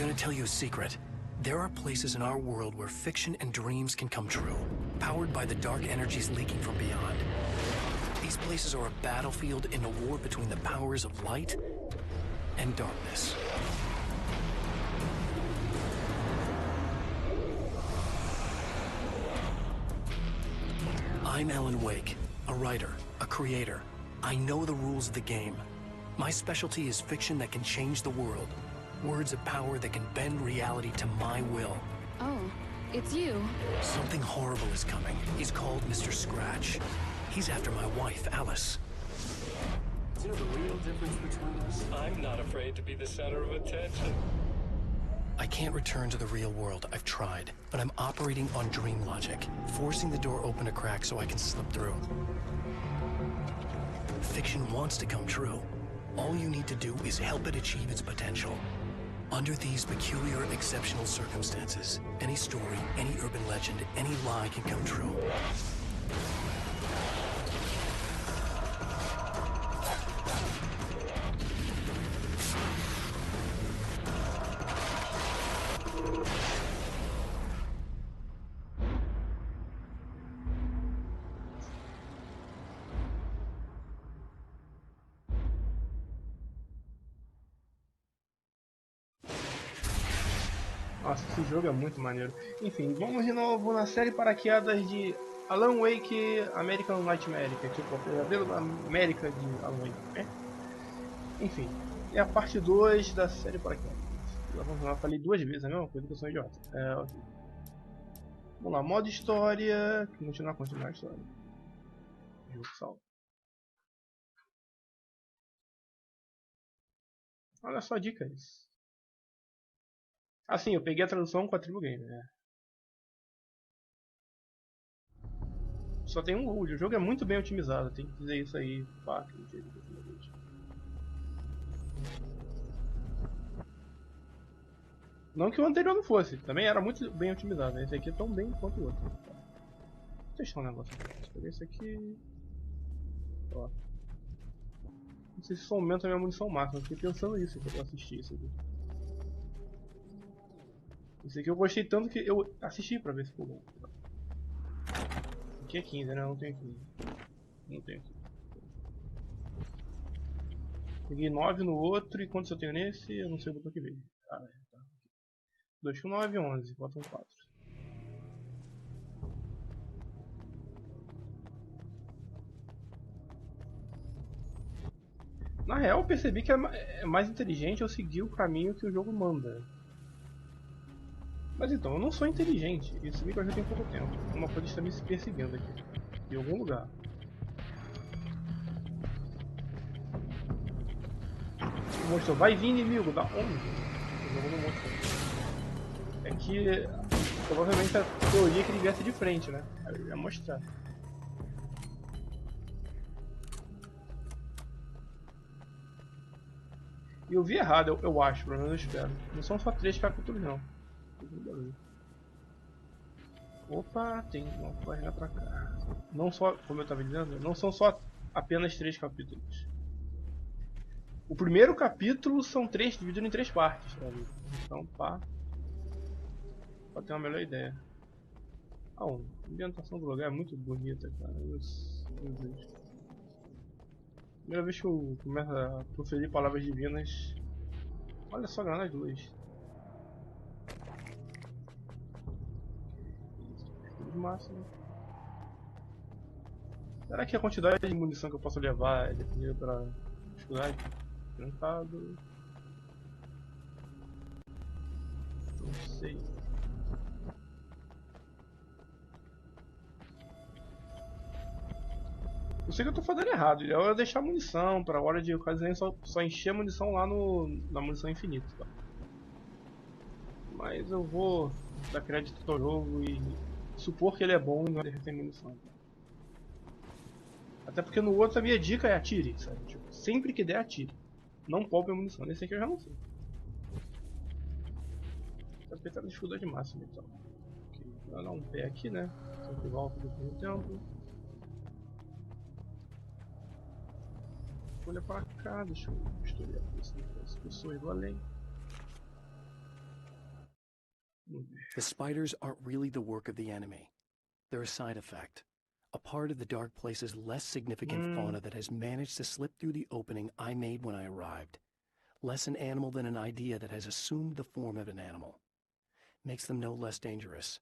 gonna tell you a secret. There are places in our world where fiction and dreams can come true, powered by the dark energies leaking from beyond. These places are a battlefield in a war between the powers of light and darkness. I'm Alan Wake, a writer, a creator. I know the rules of the game. My specialty is fiction that can change the world. Words of power that can bend reality to my will. Oh, it's you. Something horrible is coming. He's called Mr. Scratch. He's after my wife, Alice. Is there a real difference between us? I'm not afraid to be the center of attention. I can't return to the real world. I've tried, but I'm operating on dream logic, forcing the door open a crack so I can slip through. Fiction wants to come true. All you need to do is help it achieve its potential. Under these peculiar, exceptional circumstances, any story, any urban legend, any lie can come true. Nossa, esse jogo é muito maneiro. Enfim, vamos de novo na série Paraquedas de Alan Wake American Nightmare, que é tipo o pesadelo da América de Alan Wake, né? Enfim, é a parte 2 da série Paraquedas. Eu falei duas vezes a mesma coisa, que eu sou um idiota. Okay. Vamos lá, modo história. Continuar a história. Jogo salvo. Olha só dicas. Assim, eu peguei a tradução com a Tribo Game, né? Só tem um HUD, o jogo é muito bem otimizado, tem que dizer isso aí. Pá, que não que o anterior não fosse, também era muito bem otimizado, esse aqui é tão bem quanto o outro. Vou testar um negócio aqui. Vou pegar esse aqui. Ó. Não sei se isso aumenta a minha munição máxima, eu fiquei pensando nisso quando eu assisti isso aqui. Esse aqui eu gostei tanto que eu assisti pra ver se ficou bom. Aqui é 15, né? Não tem 15. Não tem aqui. Peguei 9 no outro e quantos eu tenho nesse? Eu não sei o botão que veio. Ah, tá. 2 com 9, 11. Bota um 4. Na real eu percebi que é mais inteligente eu seguir o caminho que o jogo manda. Mas então, eu não sou inteligente, isso me já tem pouco tempo. Uma coisa está me perseguindo aqui, em algum lugar. O monstro vai vir inimigo, da onde? O jogo não mostra. É que provavelmente a teoria é que ele viesse de frente, né? Aí eu ia mostrar. E eu vi errado, eu acho, pelo menos eu espero. Não são só 3 capítulos não. Opa, tem uma página pra cá. Não só, como eu estava dizendo, não são só apenas 3 capítulos. O primeiro capítulo são 3, dividido em 3 partes, sabe? Então, pá, pode ter uma melhor ideia. Ah, a ambientação do lugar é muito bonita, cara. Meu Deus. Primeira vez que eu começo a proferir palavras divinas. Olha só, granada de luz. De máximo. Será que a quantidade de munição que eu posso levar é definida pela dificuldade? Trancado. Não sei. Eu sei que eu tô fazendo errado. Eu ia deixar munição pra hora de ocasião só encher a munição lá na munição infinita. Tá? Mas eu vou dar crédito ao jogo e supor que ele é bom e não deixa sem munição. Até porque no outro a minha dica é atire, sabe? Tipo, sempre que der atire. Não poupe a munição. Nesse aqui eu já não sei. Tá apertando a dificuldade máxima então. Okay. Vou dar um pé aqui, né? Sempre volta depois do tempo. Vou olhar pra cá, deixa eu misturar as pessoas do além. The spiders aren't really the work of the enemy. They're a side effect. A part of the Dark Place's less significant fauna that has managed to slip through the opening I made when I arrived. Less an animal than an idea that has assumed the form of an animal. Makes them no less dangerous,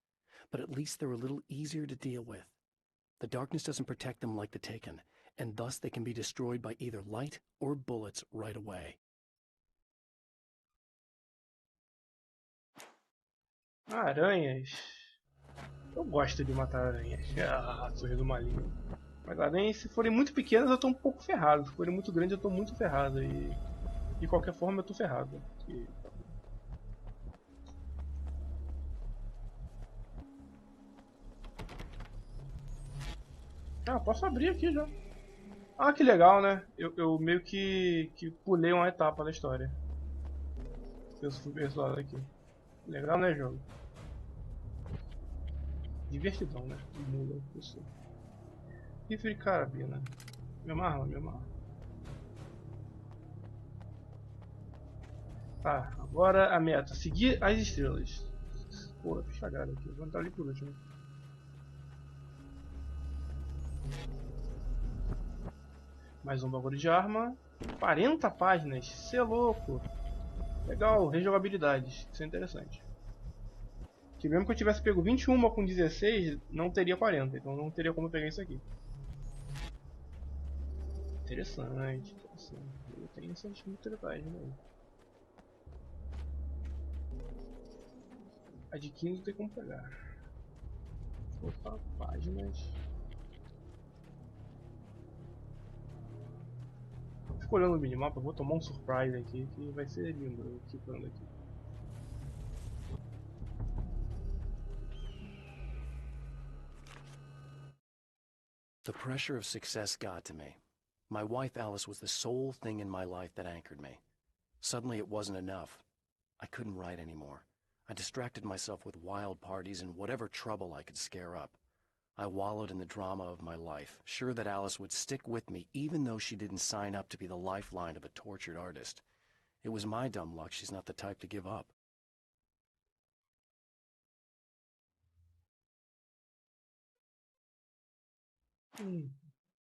but at least they're a little easier to deal with. The darkness doesn't protect them like the Taken, and thus they can be destroyed by either light or bullets right away. Aranhas. Eu gosto de matar aranhas. Ah, sorriso maligno. Mas aranhas, se forem muito pequenas, eu tô um pouco ferrado. Se forem muito grandes, eu tô muito ferrado. E de qualquer forma, eu tô ferrado. Porque... Ah, posso abrir aqui já. Ah, que legal, né? Eu meio que pulei uma etapa da história. Eu fui persuado aqui. Legal, né, jogo? Divertidão, né? Mula, pessoa. Rifle de carabina. Me amarra, me amarra. Tá, agora a meta. Seguir as estrelas. Pô, ficha grave aqui. Vou entrar ali por último. Mais um bagulho de arma. 40 páginas. Cê é louco. Legal, rejogabilidades. Isso é interessante. Que mesmo que eu tivesse pego 21 com 16, não teria 40. Então não teria como pegar isso aqui. Interessante, interessante. Eu tenho essas mutretagens, né? A de 15 tem como pegar. Opa, páginas. Fico olhando o minimapa, eu vou tomar um surprise aqui que vai ser lindo. Eu fico olhando aqui. The pressure of success got to me. My wife Alice was the sole thing in my life that anchored me. Suddenly it wasn't enough. I couldn't write anymore. I distracted myself with wild parties and whatever trouble I could scare up. I wallowed in the drama of my life, sure that Alice would stick with me even though she didn't sign up to be the lifeline of a tortured artist. It was my dumb luck she's not the type to give up.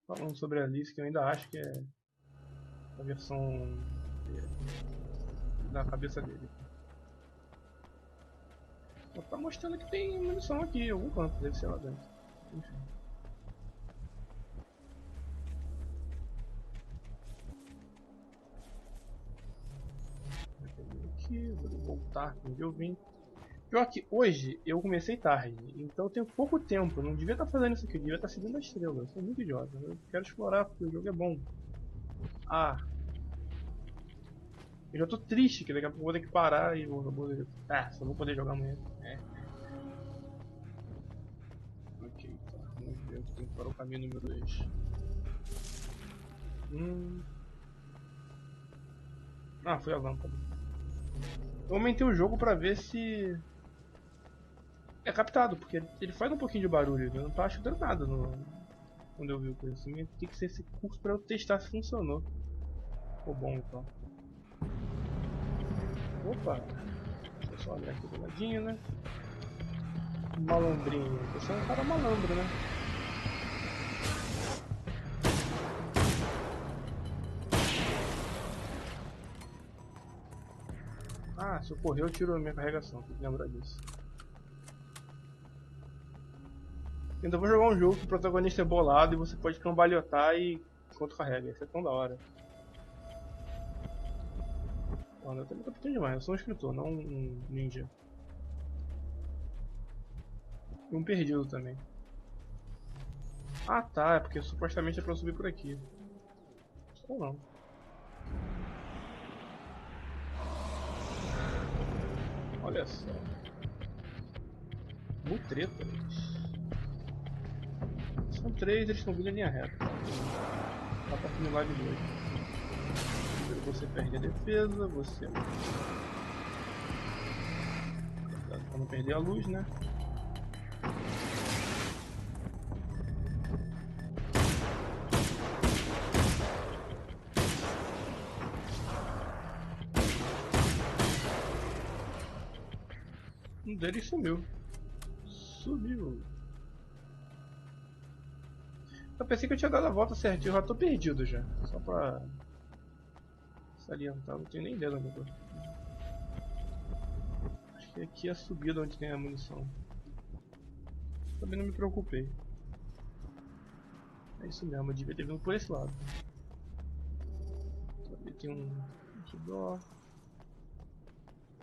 Falando sobre a Alice, que eu ainda acho que é a versão da cabeça dele. Só tá mostrando que tem munição aqui em algum canto, deve ser lá dentro. Enfim. Vou pegar aqui, vou voltar onde eu vim. Pior que hoje eu comecei tarde, então eu tenho pouco tempo, eu não devia estar fazendo isso aqui, eu devia estar seguindo a estrela, eu sou muito idiota, eu quero explorar porque o jogo é bom. Ah, eu já tô triste que daqui a pouco eu vou ter que parar e vou poder... Ah, só vou poder jogar amanhã. É. Ok, tá, vamos ver, eu tenho que parar o caminho número 2. Ah, foi a lâmpada. Eu aumentei o jogo pra ver se... é captado, porque ele faz um pouquinho de barulho, eu não tô ajudando nada quando eu vi o coisa assim. Tem que ser esse curso pra eu testar se funcionou. Ficou bom então. Opa! Deixa eu só olhar aqui do ladinho, né? Malandrinho. Você é um cara malandro, né? Ah, se eu correr eu tiro a minha carregação, tem que lembrar disso. Então vou jogar um jogo que o protagonista é bolado e você pode cambalhotar e enquanto carrega, isso é tão da hora. Mano, eu também tô pequeno demais, eu sou um escritor, não um ninja. E um perdido também. Ah tá, é porque supostamente é pra eu subir por aqui. Ou não. Olha só. Mutretas. São 3, eles estão vindo em linha reta. Dá pra assimilar de 2. Você perde a defesa, você... Pra não perder a luz, né? deles sumiu. Sumiu. Eu pensei que eu tinha dado a volta certinho, eu já tô perdido já. Só pra salientar, não tenho nem ideia do negócio. Acho que aqui é a subida onde tem a munição. Também não me preocupei. É isso mesmo, eu devia ter vindo por esse lado. Ali tem um outdoor.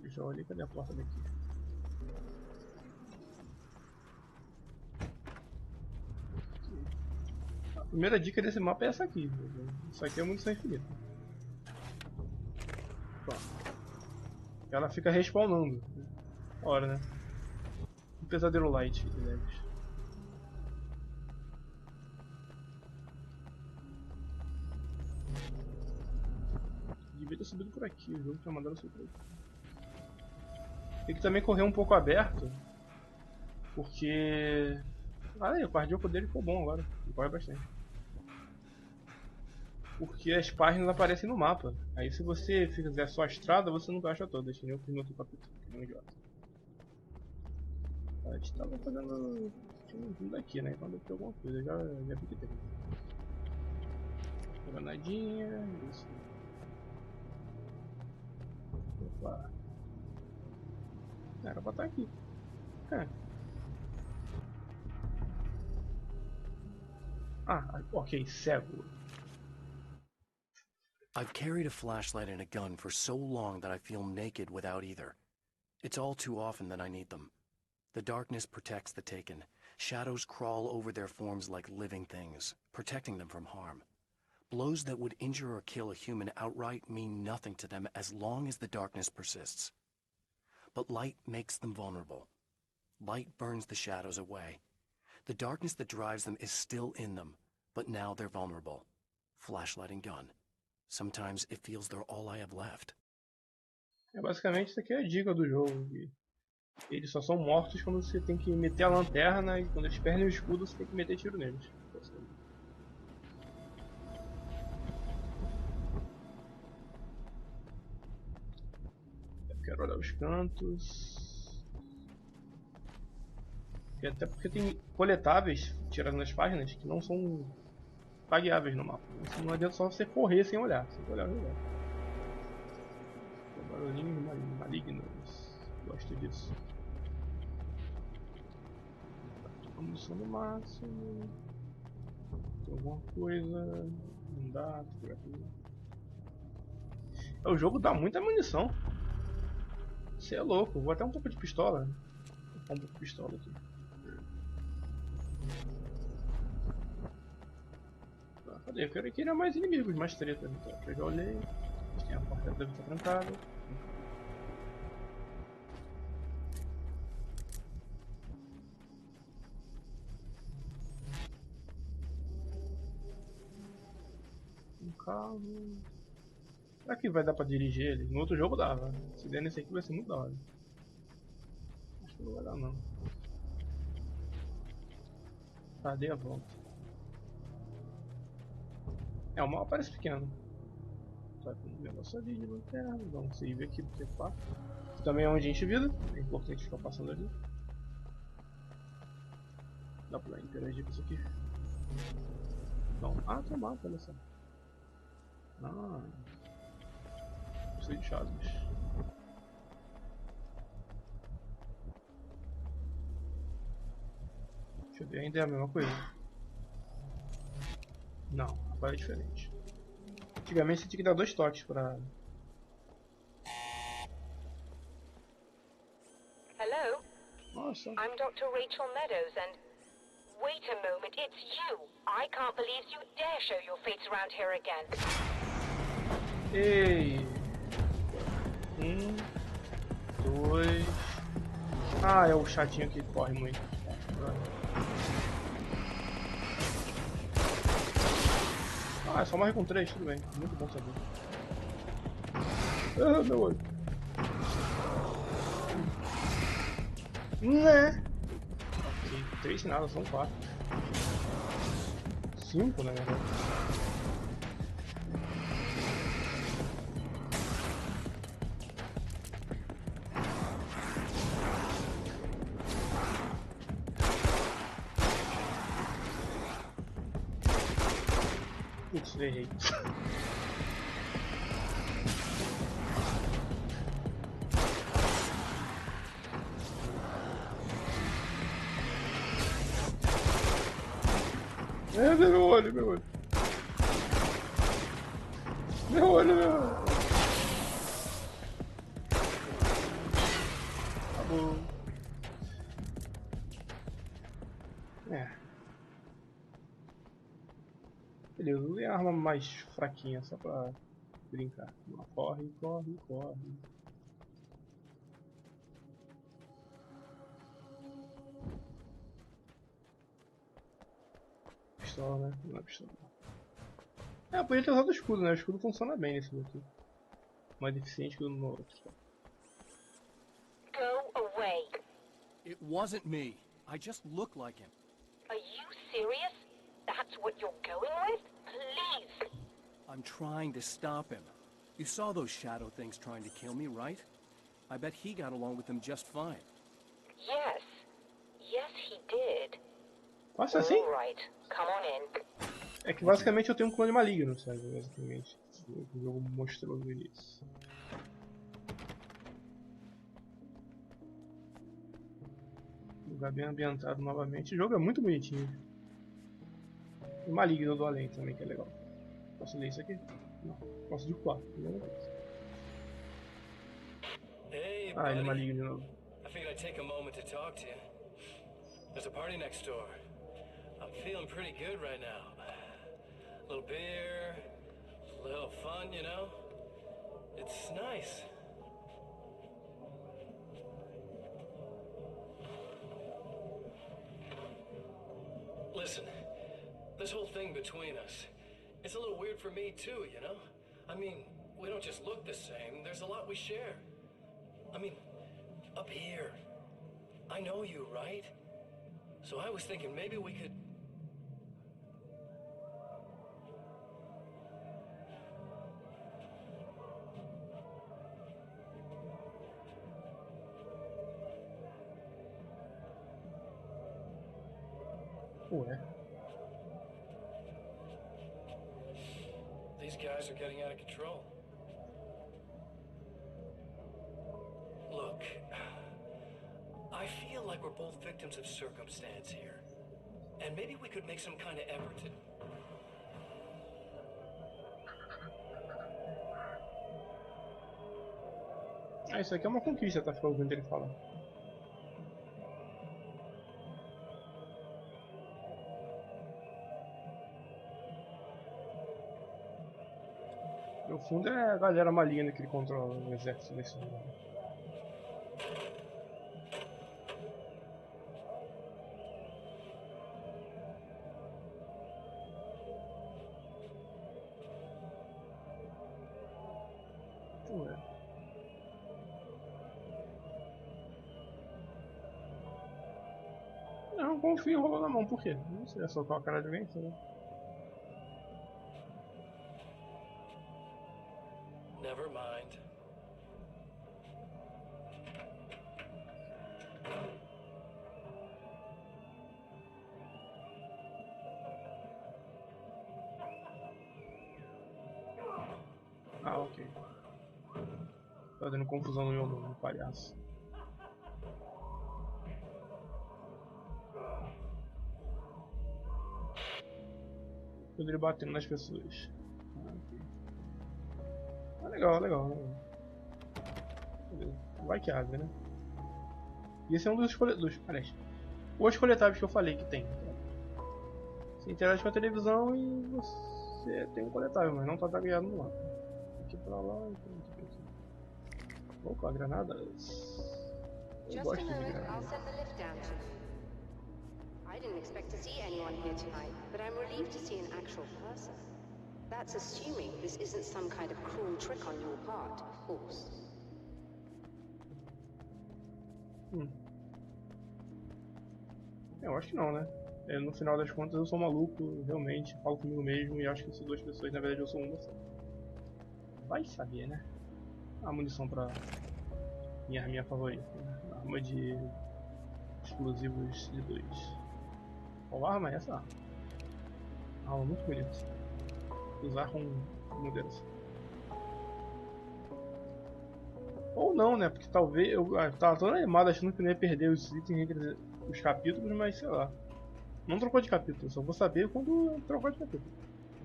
Eu já olhei, cadê a porta daqui? A primeira dica desse mapa é essa aqui. Isso aqui é munição infinita. Ela fica respawnando. Hora, né? Um pesadelo light de leves. Devia ter subido por aqui, o jogo tinha mandado subir por aqui. Tem que também correr um pouco aberto, porque... Ah, aí, o cardíaco dele ficou bom agora, ele corre bastante. Porque as páginas aparecem no mapa, aí se você fizer só a estrada, você não acha todas, que nem eu fiz no outro capítulo, que nem um idiota. A gente tava fazendo... tinha um vindo daqui, né, então deve ter alguma coisa, já vi que tem. Granadinha, isso. Opa. Era pra estar aqui. É. Ah, ok, cego. I've carried a flashlight and a gun for so long that I feel naked without either. It's all too often that I need them. The darkness protects the taken. Shadows crawl over their forms like living things, protecting them from harm. Blows that would injure or kill a human outright mean nothing to them as long as the darkness persists. But light makes them vulnerable. Light burns the shadows away. The darkness that drives them is still in them, but now they're vulnerable. Flashlight and gun. Sometimes it feels they're all I have left. É basicamente isso aqui é a dica do jogo. Eles só são mortos quando você tem que meter a lanterna e quando eles perdem o escudo você tem que meter tiro neles. Eu quero olhar os cantos. E até porque tem coletáveis tirando nas páginas que não são tagueáveis no mapa. Isso não adianta só você correr sem olhar. Sem olhar, olhar. Barulhinhos malignos. Gosto disso. Munição no máximo. Tem alguma coisa. Não dá. O jogo dá muita munição. Você é louco. Vou até um pouco de pistola. Vou botar um pouco de pistola aqui. Cadê? Eu quero que ele mais inimigos, mais treta. Então, eu já olhei. Tem a porta deve estar trancada. Um carro. Será que vai dar pra dirigir ele? No outro jogo dava. Se der nesse aqui vai ser muito da hora. Acho que não vai dar não. Tá, dei a volta. É, o mapa parece pequeno. Tá com um negócio ali de lanterna. Vamos save aqui porque pá. Também é onde enche vida. É importante ficar passando ali. Dá pra interagir com isso aqui. Então, tem um mapa, olha só. Preciso de chaves. Deixa eu ver, ainda é a mesma coisa? Não, agora é diferente. Antigamente você tinha que dar 2 toques pra... Hello? Nossa. I'm Dr. Rachel Meadows and... Wait a moment, it's you! I can't believe you dare show your face around here again. Ei. 1, 2... é o chatinho que corre muito. É só morre com 3, tudo bem. Muito bom saber. Meu olho. Né? Ok, 3 nada, são 4. 5 na verdade. Putz, errei. Meu olho, meu olho. Meu olho, meu olho. Acabou. Beleza, eu usei a arma mais fraquinha só pra brincar. Corre, corre, corre. Pistola, né? Não é pistola. Eu podia ter usado o escudo, né? O escudo funciona bem nesse daqui. Mais eficiente que no outro. Go away. It wasn't me. I just look like him. Are you serious? That's what you're going with? Please. I'm trying to stop him. You saw those shadow things trying to kill me, right? I bet he got along with them just fine. Yes. Yes, he did. Nossa, assim? All right. Come on in. É que basicamente eu tenho um clone maligno, sabe? Basicamente. O jogo mostrou no início. Lugar bem ambientado novamente. O jogo é muito bonitinho. E maligno do além também, que é legal. Posso ler isso aqui? Não. Posso derrubar. Hey, Ah, ele é buddy. maligno de novo. I figured I'd take a moment to talk to you. There's a party next door. I'm feeling pretty good right now. A little beer, a little fun, you know? It's nice. Listen, this whole thing between us, it's a little weird for me too, you know? I mean, we don't just look the same, there's a lot we share. I mean, up here, I know you, right? So I was thinking maybe we could... Ué. These guys are getting out of control. Look, I feel like we're both victims of circumstance here. And maybe we could make some kind of effort to... Ah, isso aqui é uma conquista, tá? Ficar ouvindo ele falar. No fundo é a galera maligna que ele controla o exército desse lugar. Ué. Não, confio em rolo na mão, por quê? Não sei, é socar a cara de alguém, sei lá. Never mind. Ah, ok. Tá dando confusão no meu nome, palhaço. Quando ele batendo nas pessoas. Ah, ok. Ah, legal, legal, legal. Beleza. Vai que abre, né? E esse é um dos aliás, os coletáveis que eu falei que tem. Você interage com a televisão e você tem um coletável, mas não tá tagueado no mapa. Aqui pra lá, aqui. Opa, granadas. Eu Just a gosto de moment, I'll granadas. send the lift down to you. I didn't expect to see anyone here tonight, but I'm relieved to see an actual person. That's assuming this isn't some kind of cruel trick on your part, of course. Eu acho que não, né? No final das contas eu sou maluco, realmente, falo comigo mesmo e acho que são duas pessoas, na verdade eu sou uma só. Vai saber, né? A munição pra minha arminha favorita, né? Arma de explosivos de 2. Qual arma é essa arma? Arma muito bonita. usar com moderação. Ou não, né? Porque talvez eu tava todo animado achando que não ia perder os itens entre os capítulos, mas sei lá. Não trocou de capítulo, só vou saber quando trocar de capítulo.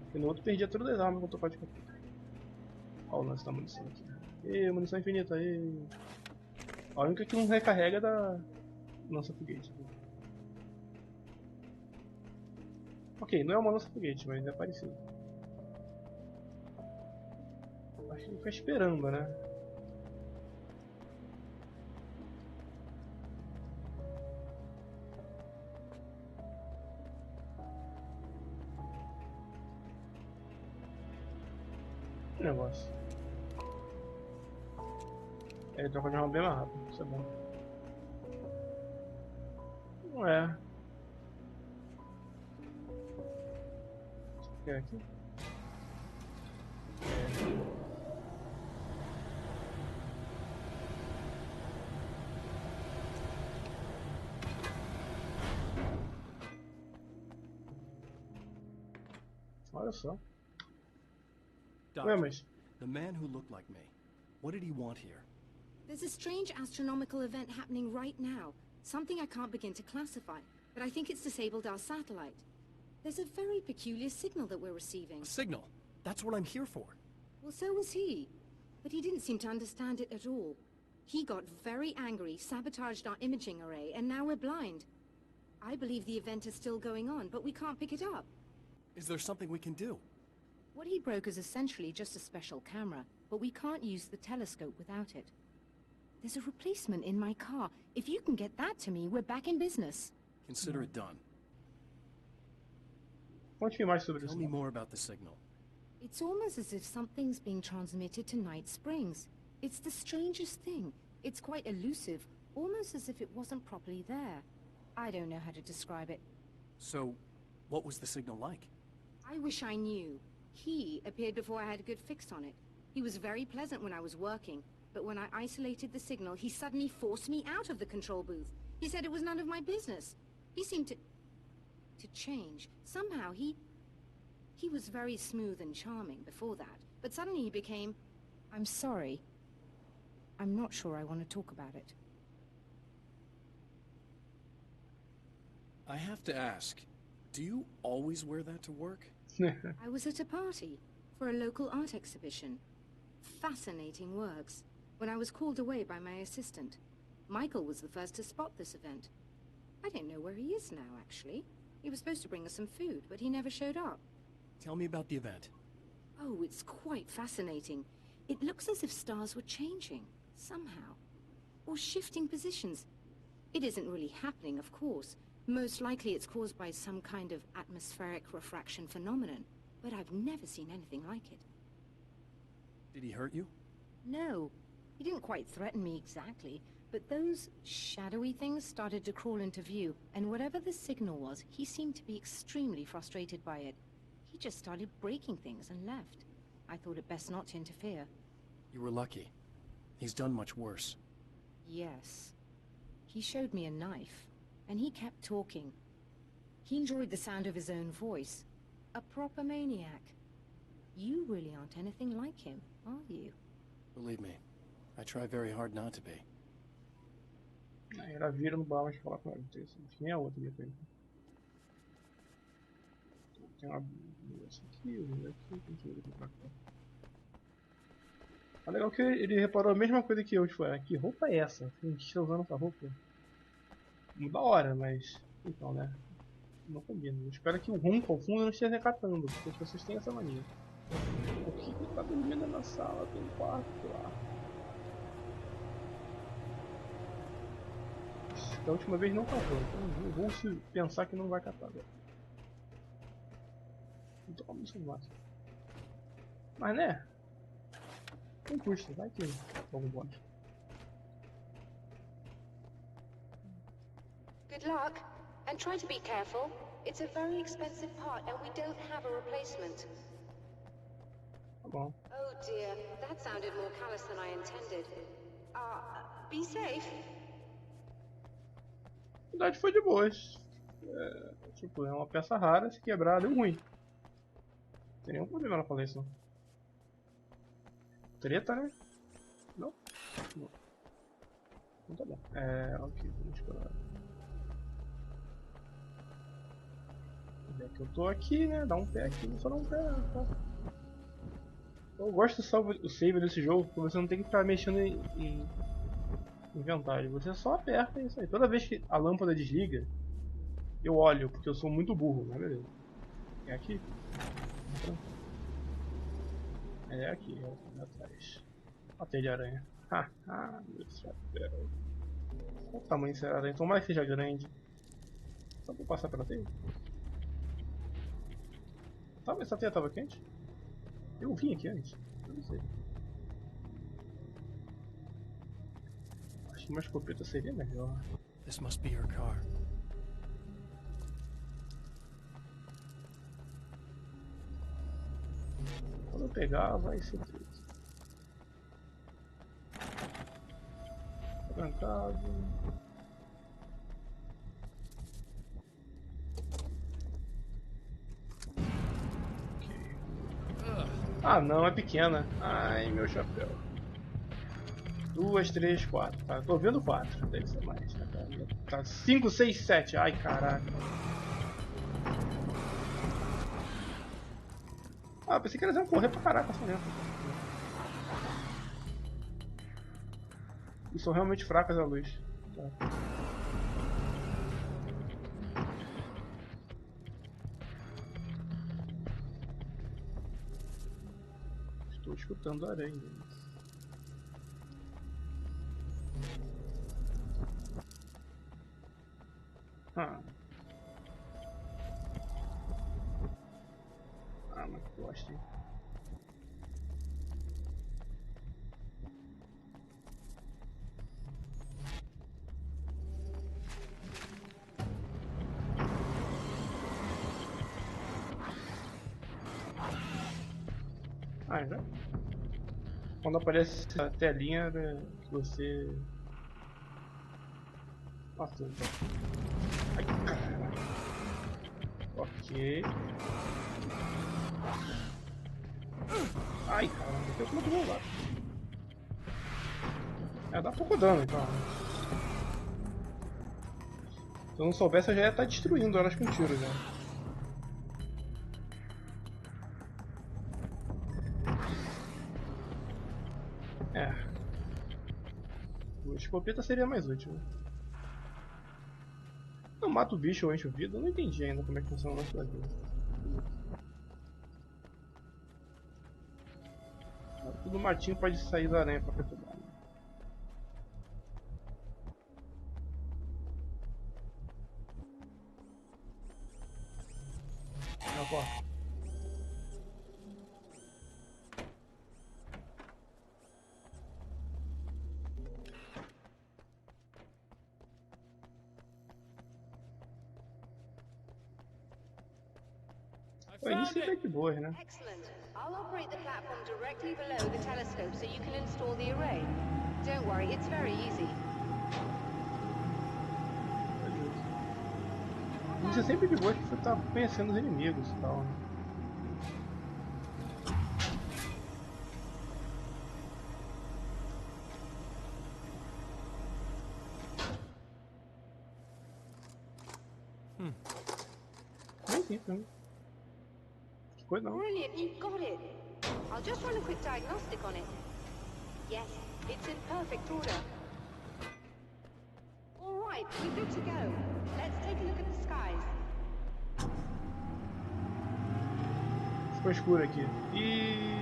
Porque no outro perdia todas as armas quando trocou de capítulo. Olha o lance da munição aqui. Ê, munição infinita, ê. A única que não recarrega é da lança-foguete. Ok, não é uma lança-foguete, mas é parecido. Acho que ele fica esperando, né? Que negócio. Ele troca de arma bem mais rápido, isso é bom. Não é. O que é aqui? Olha só. Ué, Doctor, mas... the man who looked like me, what did he want here? There's a strange astronomical event happening right now. Something I can't begin to classify, but I think it's disabled our satellite. There's a very peculiar signal that we're receiving. A signal. That's what I'm here for. Well, so was he. But he didn't seem to understand it at all. He got very angry, sabotaged our imaging array, and now we're blind. I believe the event is still going on, but we can't pick it up. Is there something we can do? What he broke is essentially just a special camera, but we can't use the telescope without it. There's a replacement in my car. If you can get that to me, we're back in business. Consider it done. Conte mais sobre Tell isso. me more about the signal. It's almost as if something's being transmitted to Night Springs. It's the strangest thing. It's quite elusive, almost as if it wasn't properly there. I don't know how to describe it. So, what was the signal like? I wish I knew. He appeared before I had a good fix on it. He was very pleasant when I was working, but when I isolated the signal, he suddenly forced me out of the control booth. He said it was none of my business. He seemed to change. Somehow he was very smooth and charming before that, but suddenly he became... I'm sorry. I'm not sure I want to talk about it. I have to ask, do you always wear that to work? I was at a party for a local art exhibition. Fascinating works. When I was called away by my assistant, Michael was the first to spot this event. I don't know where he is now, actually. He was supposed to bring us some food, but he never showed up. Tell me about the event. Oh, it's quite fascinating. It looks as if stars were changing, somehow. Or shifting positions. It isn't really happening, of course. Most likely it's caused by some kind of atmospheric refraction phenomenon. But I've never seen anything like it. Did he hurt you? No. He didn't quite threaten me exactly, but those shadowy things started to crawl into view, and whatever the signal was, he seemed to be extremely frustrated by it. He just started breaking things and left. I thought it best not to interfere. You were lucky. He's done much worse. Yes. He showed me a knife, and he kept talking. He enjoyed the sound of his own voice. A proper maniac. You really aren't anything like him, are you? Believe me, I try very hard not to be. Ela vira no bar, mas fala com ela. Quem é a outra ali pra ele? Tem uma essa aqui, uma aqui, tem que ir pra cá. É legal que ele reparou a mesma coisa que eu, tipo, que roupa é essa? A gente tá usando essa roupa? Muito da hora, mas... Então, né? Não combina. Eu espero que o ronco ao fundo não esteja recatando, porque as pessoas têm essa mania. Por que ele tá dormindo na sala? Tem um quarto lá. Da última vez não catou, então eu vou se pensar que não vai catar agora. Então vamos no máximo. Mas né? Não custa, vai que algum bônus. Good luck, and try to be careful. It's a very expensive part, and we don't have a replacement. Tá bom. Oh dear, that sounded more callous than I intended. Be safe. Na verdade foi de boas. Tipo, é uma peça rara, se quebrar deu ruim. tem nenhum problema ela falar isso. Treta, né? Não? Não. Então tá bom. Ok, vamos esperar. Já que eu tô aqui, né? Dá um pé aqui, vou só dar um pé, tá? Eu gosto do save desse jogo, porque você não tem que ficar mexendo em inventário. Você só aperta isso aí. Toda vez que a lâmpada desliga, eu olho, porque eu sou muito burro, mas beleza. É aqui? É aqui, é atrás. A teia de aranha. Haha, meu chapéu. Qual o tamanho dessa aranha? Tomara que seja grande. Só pra passar pela teia? Essa teia tava quente? Eu vim aqui antes. Eu não sei. Acho que uma escopeta seria melhor. This must be her car. Quando eu pegar, vai ser triste. Trancado. Ah não, é pequena. Ai, meu chapéu. 2, 3, 4. Tá, tô vendo 4. Deve ser mais. Tá 5, 6, 7. Ai, caraca. Ah, pensei que eles iam correr pra caraca essa dentro. E são realmente fracas a luz. Tá. Estou escutando aranhas. Mas que bosta, hein? Já? Quando aparece a telinha que você... Nossa, ai, caramba. Ok. Ai, caramba, eu tenho que rolar. Dá pouco dano, então. Se eu não soubesse, eu já ia estar destruindo elas com tiro, já. A escopeta seria mais útil. Eu mato o bicho ou encho vida? Eu não entendi ainda como é que funciona o nosso vida. Tudo matinho pode sair da aranha pra perturbar. Na porta. O início é de boas, né? Excellent. I'll operate the platform directly below the telescope so you can install the array. Don't worry, it's very easy. O início é sempre de boas porque você tá conhecendo os inimigos e tal, né? Sim. Que coisa não. Brilliant, you've got it. I'll just run a quick diagnostic on it. Yes, it's in perfect order. All right, we're good to go. Let's take a look at the skies. Ficou escuro aqui. E...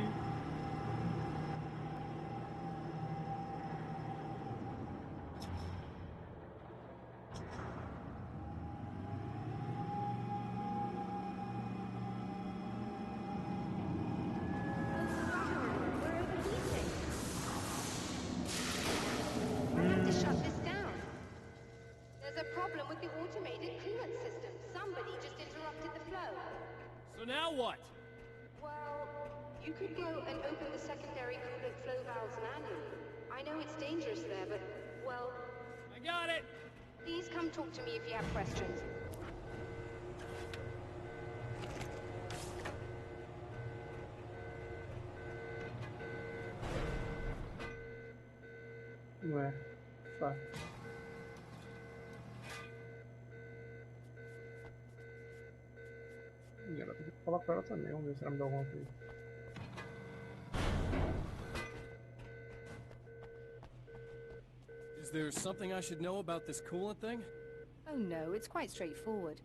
Now what? Well, you could go and open the secondary coolant flow valves manually. I know it's dangerous there, but, well... I got it! Please come talk to me if you have questions. Não é? Tá. E ela tem que falar com ela também, vamos ver se ela me dá alguma coisa. Is there something I should know about this coolant thing? Oh no, it's quite straightforward.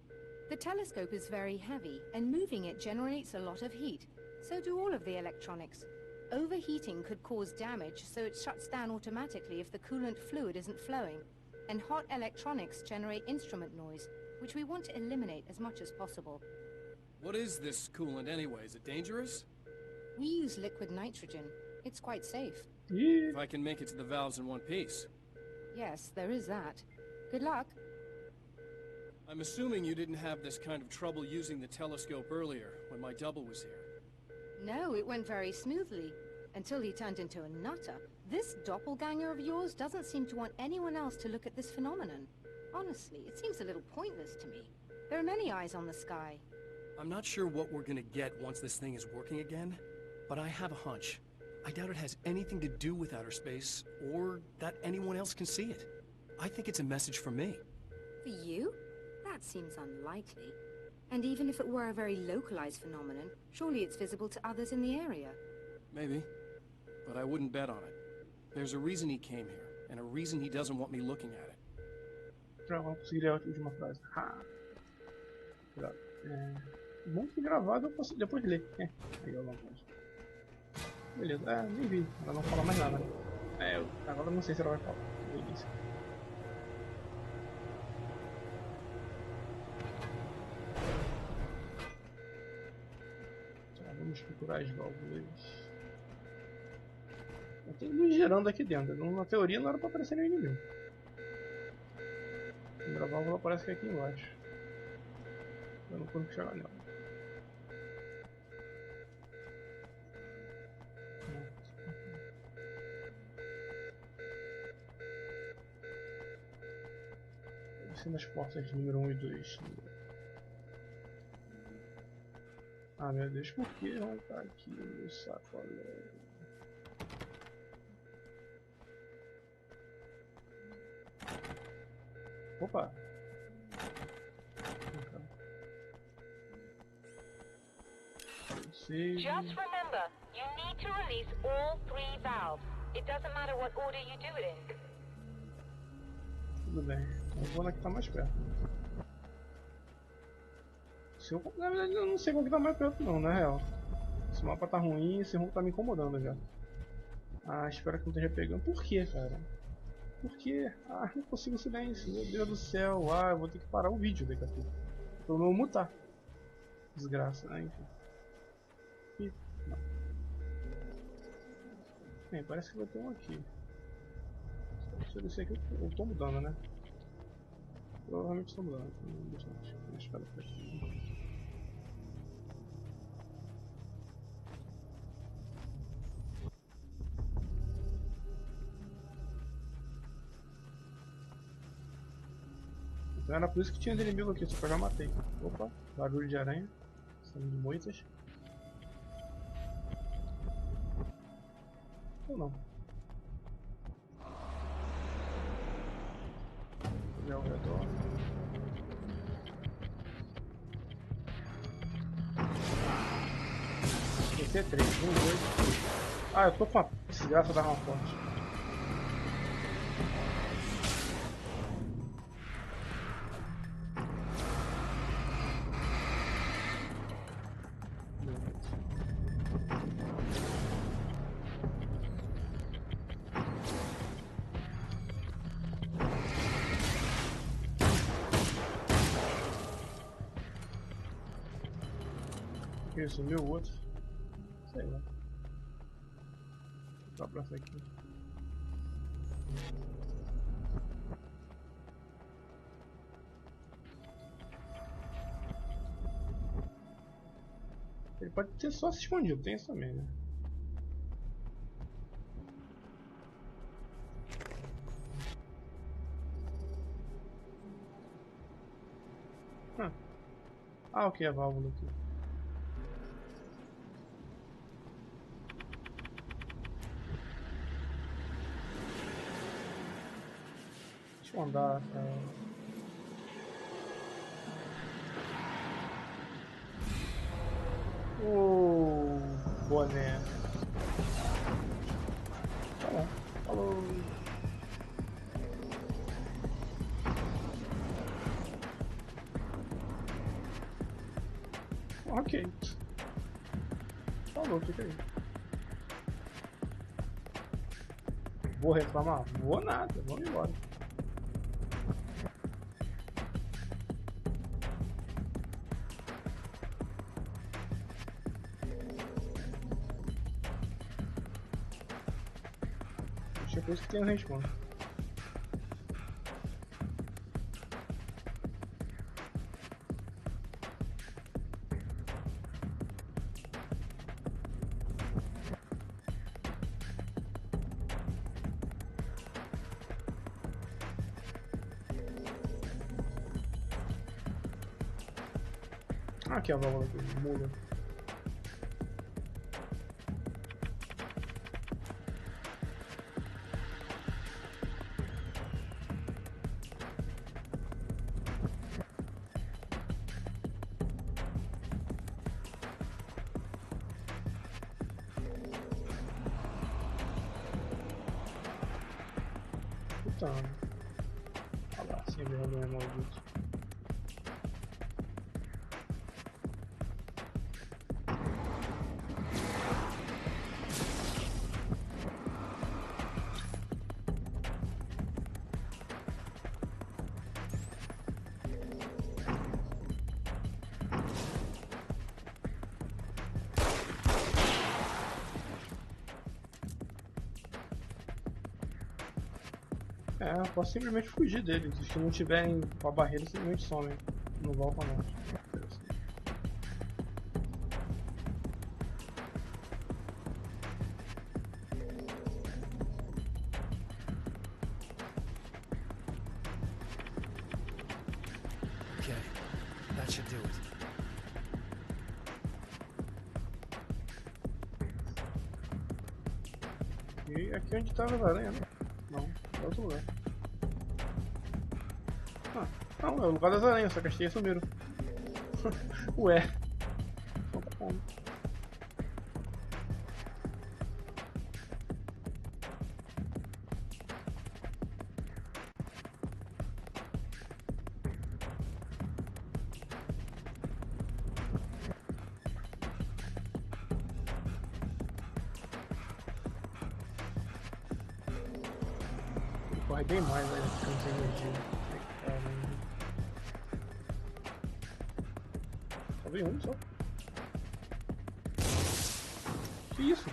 The telescope is very heavy, and moving it generates a lot of heat. So do all of the electronics. Overheating could cause damage, so it shuts down automatically if the coolant fluid isn't flowing. And hot electronics generate instrument noise, which we want to eliminate as much as possible. What is this coolant anyway? Is it dangerous? We use liquid nitrogen. It's quite safe. Ih, If I can make it to the valves in one piece. Yes, there is that. Good luck. I'm assuming you didn't have this kind of trouble using the telescope earlier, when my double was here. No, it went very smoothly. Until he turned into a nutter. This doppelganger of yours doesn't seem to want anyone else to look at this phenomenon. Honestly, it seems a little pointless to me. There are many eyes on the sky. I'm not sure what we're gonna get once this thing is working again, but I have a hunch. I doubt it has anything to do with outer space, or that anyone else can see it. I think it's a message for me. For you? That seems unlikely. And even if it were a very localized phenomenon, surely it's visible to others in the area. Maybe. But I wouldn't bet on it. There's a reason he came here, and a reason he doesn't want me looking at it. Pronto, vamos conseguir a última frase. Ha. Cuidado. Bom que gravado eu posso depois ler. Aí eu não posso. Beleza, nem vi. Ela não fala mais nada, né? Agora eu não sei se ela vai falar. Delícia. Tá, vamos procurar as válvulas. Tem luz gerando aqui dentro. Na teoria não era pra aparecer nenhum inimigo. A primeira válvula aparece aqui embaixo. Eu não consigo chegar nela. Descendo as portas número 1 e 2. Ah, meu Deus, por que não tá aqui no sacolé? Opa! Just remember, you need to release all 3 valves. It doesn't matter what order you do it in. Tudo bem, eu vou na que tá mais perto. Na verdade eu não sei qual que tá mais perto não, na real. Esse mapa tá ruim e esse rumo tá me incomodando já. Ah, espero que não esteja pegando. Por que, cara? Por que? Ah, não consigo silêncio, meu Deus do céu. Ah, eu vou ter que parar o vídeo daqui a pouco. Pelo menos mutar. Desgraça, né? Enfim. Ih, não. Bem, parece que vai ter um aqui. Se eu descer aqui, eu tô mudando, né? Provavelmente estou mudando. Deixa eu esperar por aqui. Então era por isso que tinha inimigo aqui, só que eu já matei. Opa, barulho de aranha. São de moitas. Ou não? Vou olhar ao redor. Esse é 3, 1, 2, 3. Ah, eu tô com a desgraça da arma forte. Que sumiu o outro? Sei lá. Vou pra essa aqui. Ele pode ter só se escondido, tem isso também, né? Ah, ok, a válvula aqui. Deixa eu andar, cara. Boné. Tá bom. Falou. Ok. Falou, fica aí. Vou reclamar? Vou nada, vamos embora. Deixa eu ver se tem um respawn. Aqui a válvula que muda. Puta. Olha lá, sem vergonha, maldito. É, eu posso simplesmente fugir deles. Se não tiverem com a barreira, simplesmente somem. Não vão com nós. Okay, that should do it. E aqui onde tava a aranha, né? Não, é outro lugar. Ah, não, é o lugar das aranhas, só que as teias sumiram. Ué. Então tá bom. Corre bem mais, velho, ficando sem energia. Caramba. Só veio um só. Que isso?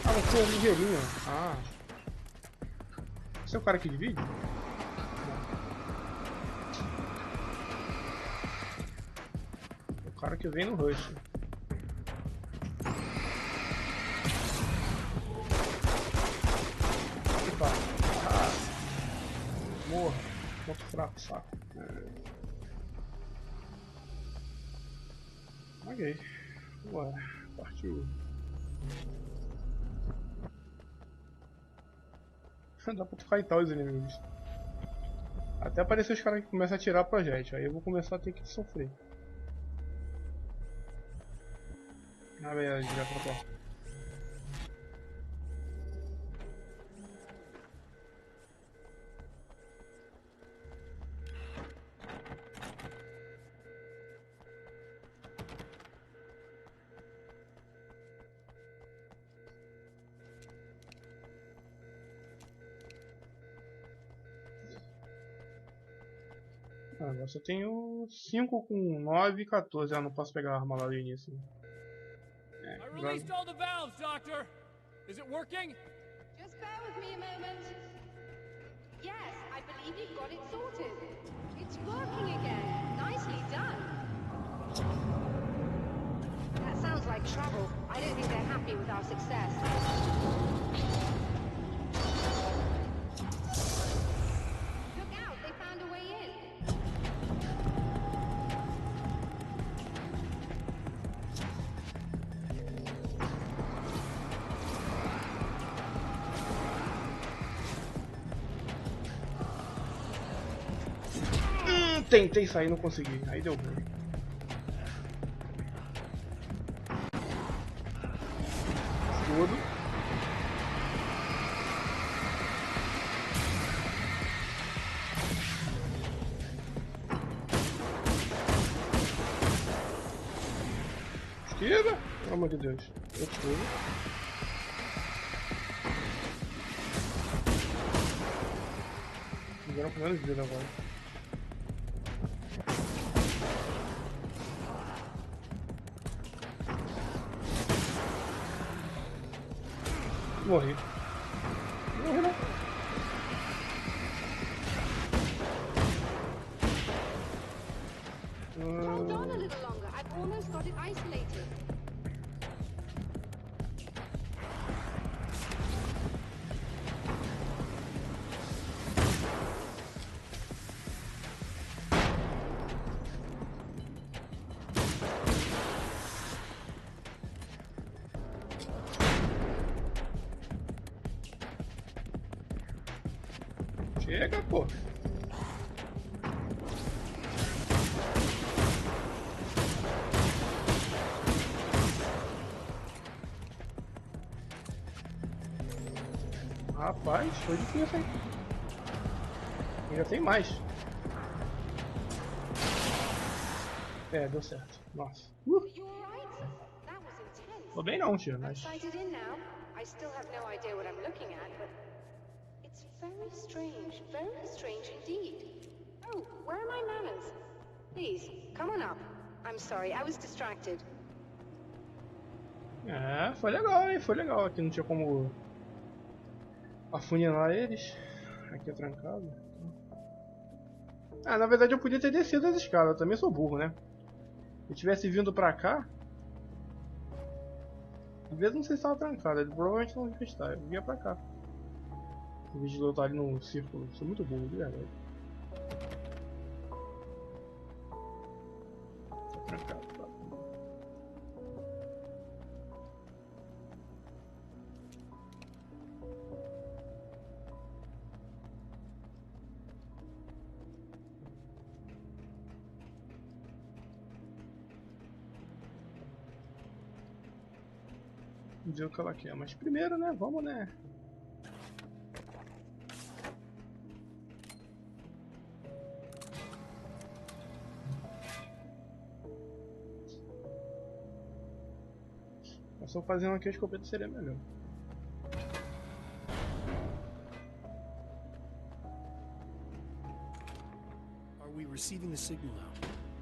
Ah, você é ligeirinho. Ah. Você é o cara que divide? O cara que vem no rush. Opa. Ah. Morra. Ponto fraco, saco. Ok. Ué, partiu. Dá pra ficar os inimigos. Até aparecer os caras que começam a atirar projétil. Aí eu vou começar a ter que sofrer. Na verdade, já trocou. Ah, agora só tenho 5 com 9 e 14. Ah, não posso pegar a arma lá do início. É, I released all the valves, Doctor. Is it working? Just bear with me a moment. Yes, I believe you've got it sorted. It's working again. Nicely done. That sounds like trouble. I don't think they're happy with our success. Look out, they found a way in. tentei sair e não consegui. Aí deu ruim. Tudo. Esquiva! Pelo amor de Deus. Eu esquivo. Fizeram com menos vida agora. Morri. Morri não. Hold on a little longer. I've almost got it isolated. Chega, pô. Rapaz, foi difícil, hein? Ainda tem mais. É, deu certo. Nossa. You alright? That was intense. Tô bem não, tio, mas... Sighted in now. I still have no idea what I'm looking at, but it's very strange indeed. Oh, where are my manners? Please, come on up. I'm sorry, I was distracted. É, foi legal, hein? Foi legal. Aqui não tinha como afunilar eles. Aqui é trancado. Ah, na verdade eu podia ter descido as escadas. Eu também sou burro, né? Se eu tivesse vindo pra cá... Às vezes não sei se estava trancado. Ele provavelmente não devia estar. Eu vinha pra cá. Em vez de lutar ali no círculo. Sou muito burro, de verdade. Tá trancado, tá. Ver o que ela quer, mas primeiro, né, vamos, né. Eu só fazendo aqui a escopeta seria melhor. Are we receiving the signal now?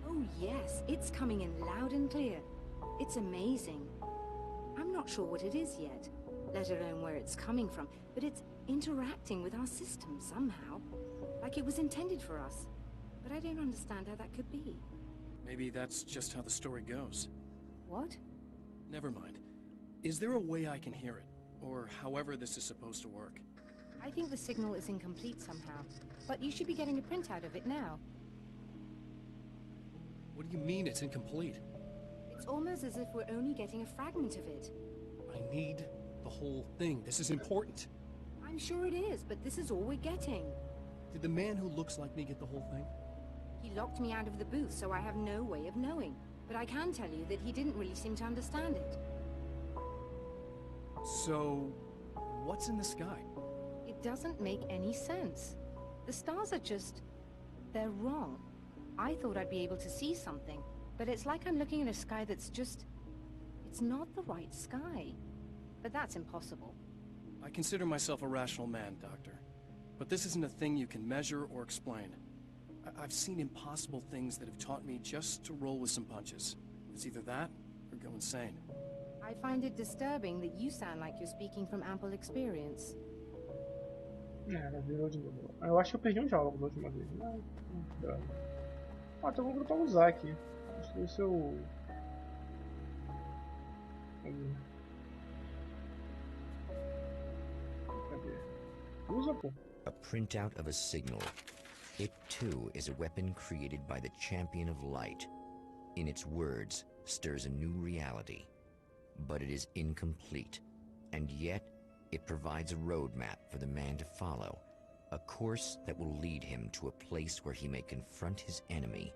Oh yes, it's coming in loud and clear. It's amazing. I'm not sure what it is yet, let alone where it's coming from, but it's interacting with our system somehow. Like it was intended for us. But I don't understand how that could be. Maybe that's just how the story goes. What? Never mind. Is there a way I can hear it? Or however this is supposed to work? I think the signal is incomplete somehow, but you should be getting a printout of it now. What do you mean it's incomplete? It's almost as if we're only getting a fragment of it. I need the whole thing. This is important. I'm sure it is, but this is all we're getting. Did the man who looks like me get the whole thing? He locked me out of the booth, so I have no way of knowing. But I can tell you that he didn't really seem to understand it. So, what's in the sky? It doesn't make any sense. The stars are just... they're wrong. I thought I'd be able to see something, but it's like I'm looking at a sky that's just... it's not the right sky. But that's impossible. I consider myself a rational man, Doctor. But this isn't a thing you can measure or explain. I've seen impossible things that have taught me just to roll with some punches. It's either that, or go insane. I find it disturbing that you sound like you're speaking from ample experience. Ela virou de novo. Eu acho que eu perdi um diálogo da última vez. Não, droga. Ah, então vou botar um usar aqui. Acho que esse é o... Cadê? Usa, pô. A printout of a signal. It too is a weapon created by the Champion of Light. In its words, stirs a new reality. But it is incomplete, and yet it provides a roadmap for the man to follow, A course that will lead him to a place where he may confront his enemy.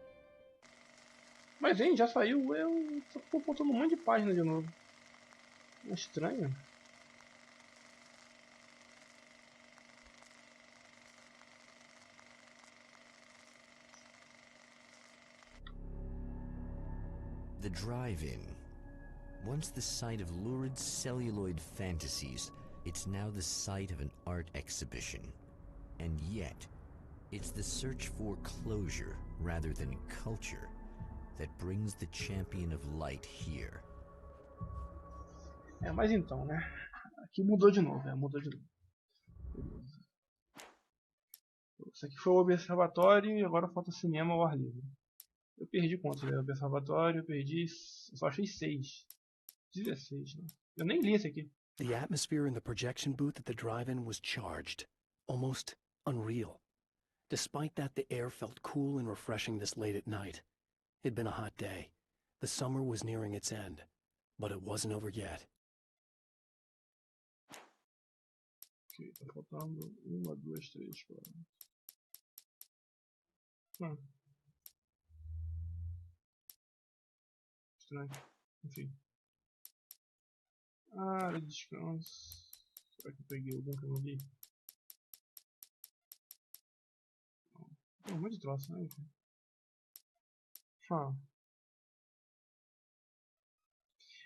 Mas, hein, já saiu. Eu só tô faltando um monte de página de novo. É estranho. The drive-in. Once the site of lurid celluloid fantasies, it's now the site of an art exhibition. And yet, it's the search for closure rather than culture that brings the champion of light here. É, mas então, né? Aqui mudou de novo, mudou de novo. Beleza. Isso aqui foi o Observatório e agora falta cinema ao ar livre. Eu perdi quantos, né? Observatório, eu perdi. Eu só achei 6. 16, né? Eu nem li esse aqui. The atmosphere in the projection booth at the drive-in was charged, almost unreal. Despite that, the air felt cool and refreshing this late at night. It'd been a hot day. The summer was nearing its end, but it wasn't over yet. Ok, tá faltando 1, 2, 3, 4. Estranho. Enfim. Área de descanso. Será que eu peguei algum que eu não li? Tem um monte de troço, né? Enfim.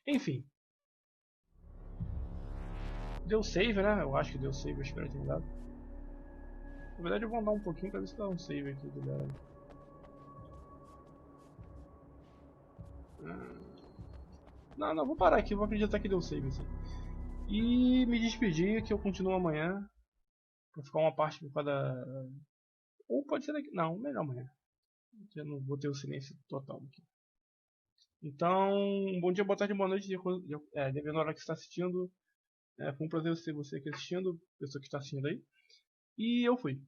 Enfim. Deu save, né? Eu acho que deu save, eu espero que tenha dado. Na verdade eu vou andar um pouquinho pra ver se dá um save aqui do galera. Não, vou parar aqui, vou acreditar que deu save assim. E me despedir, que eu continuo amanhã. Pra ficar uma parte por cada. Ou pode ser daqui. Não, melhor amanhã. Eu não vou ter o silêncio total aqui. Então, bom dia, boa tarde, boa noite, dependendo da hora que você está assistindo. Foi um prazer ter você aqui assistindo, pessoa que está assistindo aí. E eu fui.